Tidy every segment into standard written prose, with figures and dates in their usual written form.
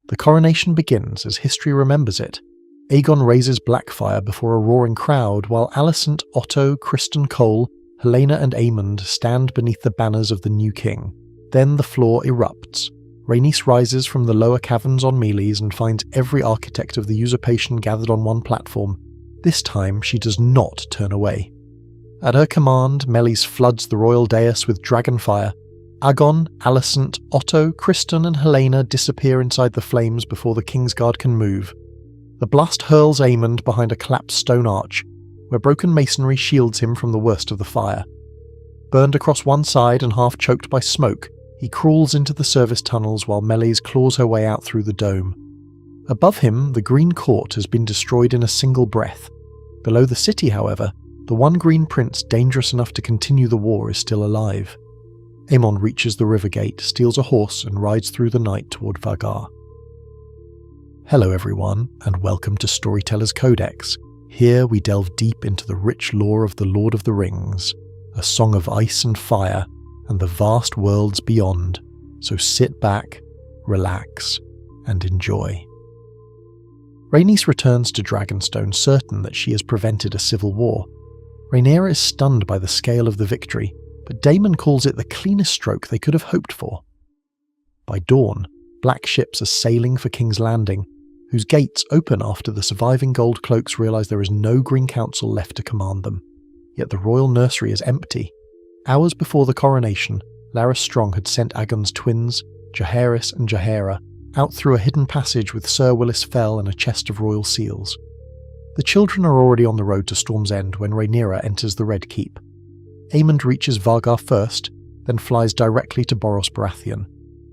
The coronation begins as history remembers it. Aegon raises Blackfire before a roaring crowd, while Alicent, Otto, Criston Cole, Helaena and Aemond stand beneath the banners of the new king. Then the floor erupts. Rhaenys rises from the lower caverns on Melees and finds every architect of the usurpation gathered on one platform. This time she does not turn away. At her command, Melees floods the royal dais with dragonfire. Aegon, Alicent, Otto, Criston and Helaena disappear inside the flames before the Kingsguard can move. The blast hurls Aemond behind a collapsed stone arch, where broken masonry shields him from the worst of the fire. Burned across one side and half choked by smoke, he crawls into the service tunnels while Melees claws her way out through the dome. Above him, the Green Court has been destroyed in a single breath. Below the city, however, the one Green Prince dangerous enough to continue the war is still alive. Aemond reaches the river gate, steals a horse and rides through the night toward Vhagar. Hello everyone, and welcome to Storyteller's Codex. Here we delve deep into the rich lore of the Lord of the Rings, a song of ice and fire, and the vast worlds beyond, so sit back, relax, and enjoy. Rhaenys returns to Dragonstone certain that she has prevented a civil war. Rhaenyra is stunned by the scale of the victory, but Daemon calls it the cleanest stroke they could have hoped for. By dawn, black ships are sailing for King's Landing, whose gates open after the surviving Gold Cloaks realise there is no Green Council left to command them. Yet the royal nursery is empty. Hours before the coronation, Larys Strong had sent Aegon's twins, Jaehaerys and Jaehaera, out through a hidden passage with Sir Willis Fell and a chest of royal seals. The children are already on the road to Storm's End when Rhaenyra enters the Red Keep. Aemond reaches Vhagar first, then flies directly to Borros Baratheon.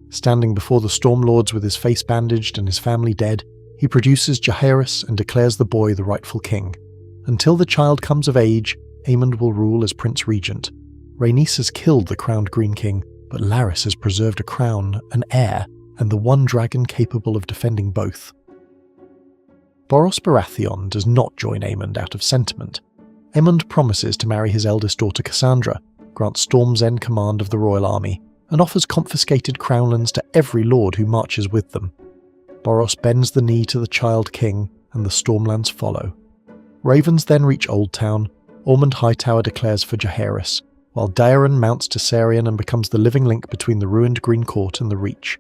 Standing before the Stormlords with his face bandaged and his family dead, he produces Jaehaerys and declares the boy the rightful king. Until the child comes of age, Aemond will rule as Prince Regent. Rhaenys has killed the crowned Green King, but Larys has preserved a crown, an heir, and the one dragon capable of defending both. Borros Baratheon does not join Aemond out of sentiment. Aemond promises to marry his eldest daughter Cassandra, grants Storm's End command of the royal army, and offers confiscated crownlands to every lord who marches with them. Borros bends the knee to the child king, and the Stormlands follow. Ravens then reach Old Town. Ormond Hightower declares for Jaehaerys, while Daeron mounts Tessarion and becomes the living link between the ruined Green Court and the Reach.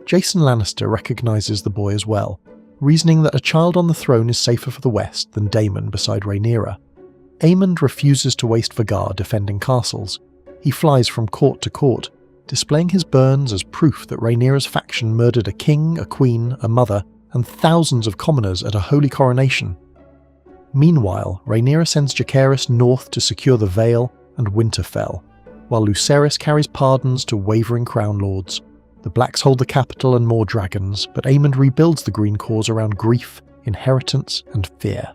Jason Lannister recognises the boy as well, reasoning that a child on the throne is safer for the West than Daemon beside Rhaenyra. Aemond refuses to waste Vhagar defending castles. He flies from court to court, displaying his burns as proof that Rhaenyra's faction murdered a king, a queen, a mother, and thousands of commoners at a holy coronation. Meanwhile, Rhaenyra sends Jaehaerys north to secure the Vale and Winterfell, while Lucerys carries pardons to wavering crown lords. The Blacks hold the capital and more dragons, but Aemond rebuilds the Green cause around grief, inheritance, and fear.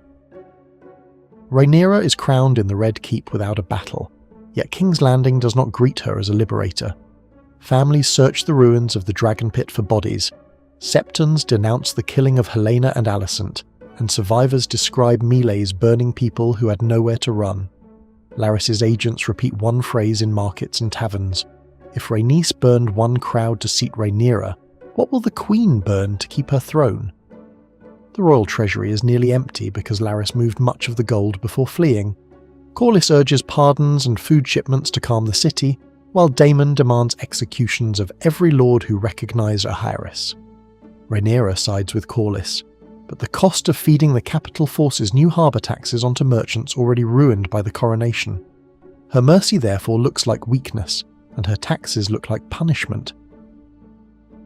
Rhaenyra is crowned in the Red Keep without a battle, yet King's Landing does not greet her as a liberator. Families search the ruins of the Dragonpit for bodies. Septons denounce the killing of Helaena and Alicent, and survivors describe melees burning people who had nowhere to run. Larys's agents repeat one phrase in markets and taverns: if Rhaenys burned one crowd to seat Rhaenyra, what will the Queen burn to keep her throne? The royal treasury is nearly empty because Larys moved much of the gold before fleeing. Corlys urges pardons and food shipments to calm the city, while Daemon demands executions of every lord who recognise Jaehaerys. Rhaenyra sides with Corlys, but the cost of feeding the capital forces new harbour taxes onto merchants already ruined by the coronation. Her mercy therefore looks like weakness, and her taxes look like punishment.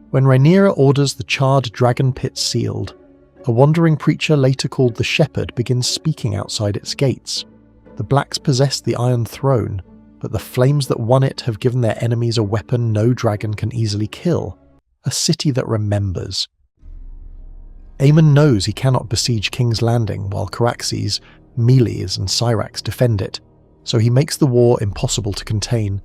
When Rhaenyra orders the charred dragon pit sealed, a wandering preacher later called the Shepherd begins speaking outside its gates. The Blacks possess the Iron Throne, but the flames that won it have given their enemies a weapon no dragon can easily kill, a city that remembers. Aemond knows he cannot besiege King's Landing while Caraxes, Melees and Syrax defend it, so he makes the war impossible to contain.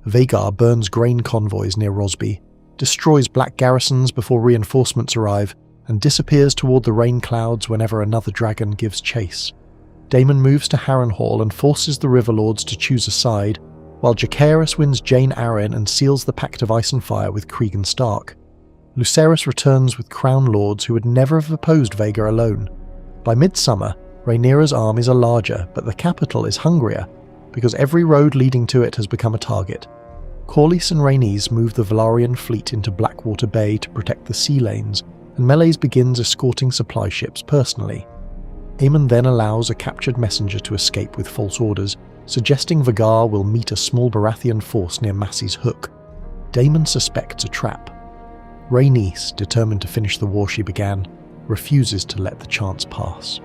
Vhagar burns grain convoys near Rosby, destroys black garrisons before reinforcements arrive, and disappears toward the rain clouds whenever another dragon gives chase. Daemon moves to Harrenhal and forces the Riverlords to choose a side, while Jaehaerys wins Jane Arryn and seals the Pact of Ice and Fire with Cregan Stark. Lucerys returns with Crown Lords who would never have opposed Vhagar alone. By midsummer, Rhaenyra's armies are larger, but the capital is hungrier, because every road leading to it has become a target. Corlys and Rhaenys move the Velaryon fleet into Blackwater Bay to protect the sea lanes, and Meleys begins escorting supply ships personally. Aemond then allows a captured messenger to escape with false orders, suggesting Vhagar will meet a small Baratheon force near Massey's Hook. Daemon suspects a trap. Rhaenys, determined to finish the war she began, refuses to let the chance pass.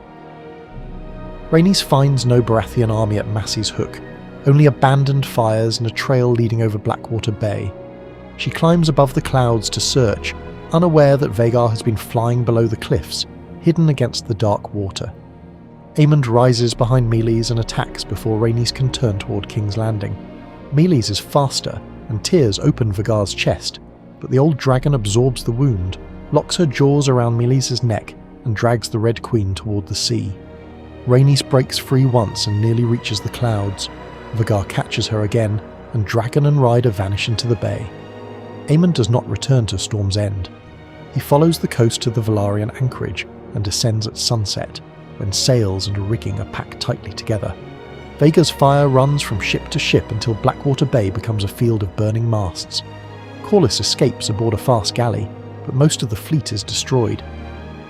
Rhaenys finds no Baratheon army at Massey's Hook, only abandoned fires and a trail leading over Blackwater Bay. She climbs above the clouds to search, unaware that Vhagar has been flying below the cliffs, hidden against the dark water. Aemond rises behind Meleys and attacks before Rhaenys can turn toward King's Landing. Meleys is faster, and tears open Vhagar's chest, but the old dragon absorbs the wound, locks her jaws around Meleys' neck, and drags the Red Queen toward the sea. Rhaenys breaks free once and nearly reaches the clouds. Vhagar catches her again, and dragon and rider vanish into the bay. Aemond does not return to Storm's End. He follows the coast to the Velaryon anchorage and descends at sunset, when sails and rigging are packed tightly together. Vhagar's fire runs from ship to ship until Blackwater Bay becomes a field of burning masts. Corlys escapes aboard a fast galley, but most of the fleet is destroyed.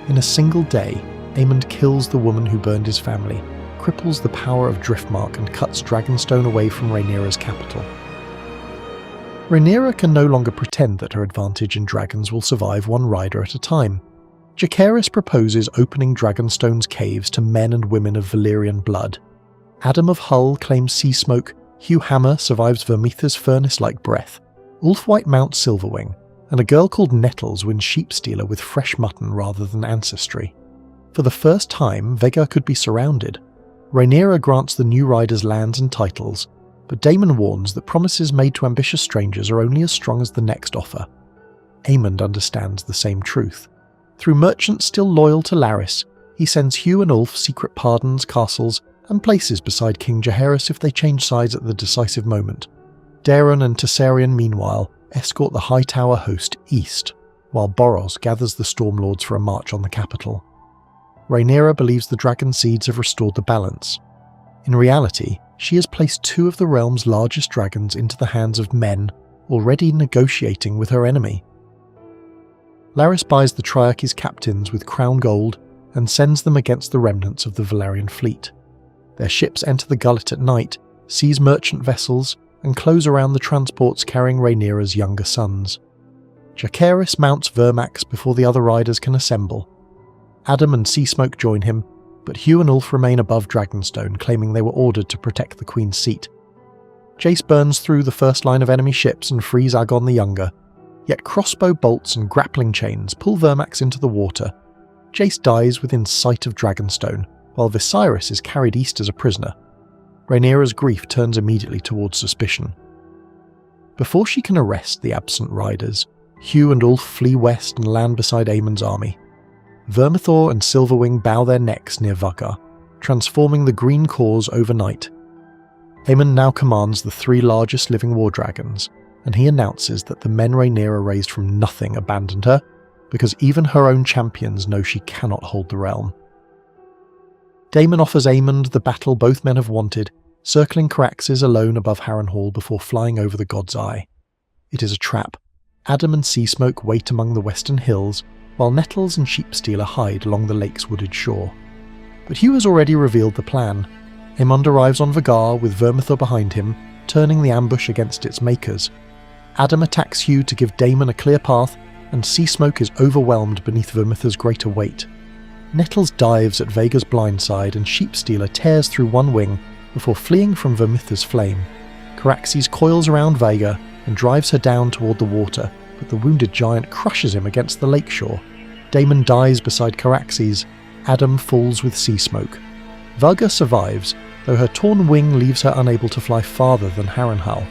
In a single day, Aemond kills the woman who burned his family, cripples the power of Driftmark and cuts Dragonstone away from Rhaenyra's capital. Rhaenyra can no longer pretend that her advantage in dragons will survive one rider at a time. Jacaerys proposes opening Dragonstone's caves to men and women of Valyrian blood. Adam of Hull claims sea smoke, Hugh Hammer survives Vermith's furnace-like breath, Ulfwhite mounts Silverwing, and a girl called Nettles wins Sheepstealer with fresh mutton rather than ancestry. For the first time, Vhagar could be surrounded. Rhaenyra grants the new riders lands and titles, but Daemon warns that promises made to ambitious strangers are only as strong as the next offer. Aemond understands the same truth. Through merchants still loyal to Larys, he sends Hugh and Ulf secret pardons, castles, and places beside King Jaehaerys if they change sides at the decisive moment. Daeron and Tessarion, meanwhile, escort the Hightower host east, while Boros gathers the Stormlords for a march on the capital. Rhaenyra believes the dragon seeds have restored the balance. In reality, she has placed two of the realm's largest dragons into the hands of men already negotiating with her enemy. Larys buys the Triarchy's captains with crown gold and sends them against the remnants of the Velaryon fleet. Their ships enter the Gullet at night, seize merchant vessels, and close around the transports carrying Rhaenyra's younger sons. Jacaerys mounts Vermax before the other riders can assemble. Adam and Seasmoke join him, but Hugh and Ulf remain above Dragonstone, claiming they were ordered to protect the Queen's seat. Jace burns through the first line of enemy ships and frees Aegon the Younger, yet crossbow bolts and grappling chains pull Vermax into the water. Jace dies within sight of Dragonstone, while Viserys is carried east as a prisoner. Rhaenyra's grief turns immediately towards suspicion. Before she can arrest the absent riders, Hugh and Ulf flee west and land beside Aemond's army. Vermithor and Silverwing bow their necks near Vhagar, transforming the green cause overnight. Aemond now commands the three largest living war dragons, and he announces that the men Rhaenyra raised from nothing abandoned her, because even her own champions know she cannot hold the realm. Daemon offers Aemond the battle both men have wanted, circling Caraxes alone above Harrenhal before flying over the God's Eye. It is a trap. Adam and Seasmoke wait among the western hills, while Nettles and Sheepstealer hide along the lake's wooded shore. But Hugh has already revealed the plan. Aemond arrives on Vhagar with Vermithor behind him, turning the ambush against its makers. Adam attacks Hugh to give Daemon a clear path, and Seasmoke is overwhelmed beneath Vermithor's greater weight. Nettles dives at Vhagar's blindside and Sheepstealer tears through one wing before fleeing from Vermithor's flame. Caraxes coils around Vhagar and drives her down toward the water, but the wounded giant crushes him against the lakeshore. Daemon dies beside Caraxes. Adam falls with Seasmoke. Vhagar survives, though her torn wing leaves her unable to fly farther than Harrenhal.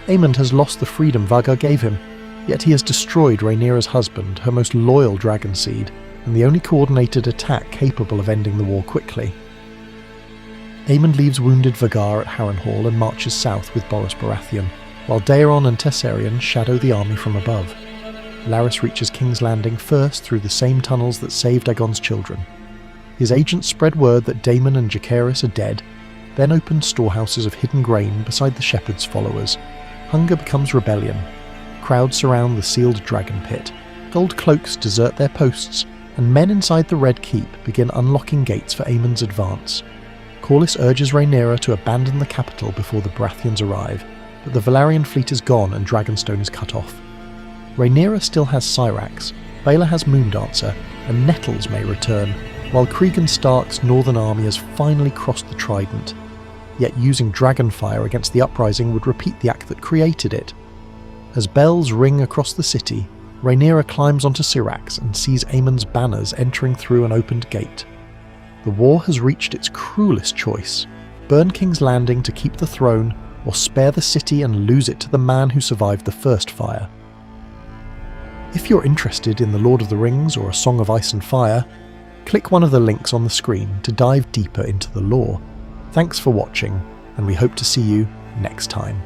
Aemond has lost the freedom Vhagar gave him, yet he has destroyed Rhaenyra's husband, her most loyal dragon seed, and the only coordinated attack capable of ending the war quickly. Aemond leaves wounded Vhagar at Harrenhal and marches south with Boros Baratheon, while Daeron and Tessarion shadow the army from above. Larys reaches King's Landing first through the same tunnels that saved Aegon's children. His agents spread word that Daemon and Jacaerys are dead, then open storehouses of hidden grain beside the shepherd's followers. Hunger becomes rebellion. Crowds surround the sealed Dragonpit. Gold cloaks desert their posts, and men inside the Red Keep begin unlocking gates for Aemond's advance. Corlys urges Rhaenyra to abandon the capital before the Baratheons arrive, but the Valyrian fleet is gone and Dragonstone is cut off. Rhaenyra still has Syrax, Baelor has Moondancer, and Nettles may return, while Cregan Stark's northern army has finally crossed the Trident. Yet using Dragonfire against the uprising would repeat the act that created it. As bells ring across the city, Rhaenyra climbs onto Syrax and sees Aemond's banners entering through an opened gate. The war has reached its cruelest choice: burn King's Landing to keep the throne, or spare the city and lose it to the man who survived the first fire. If you're interested in The Lord of the Rings or A Song of Ice and Fire, click one of the links on the screen to dive deeper into the lore. Thanks for watching, and we hope to see you next time.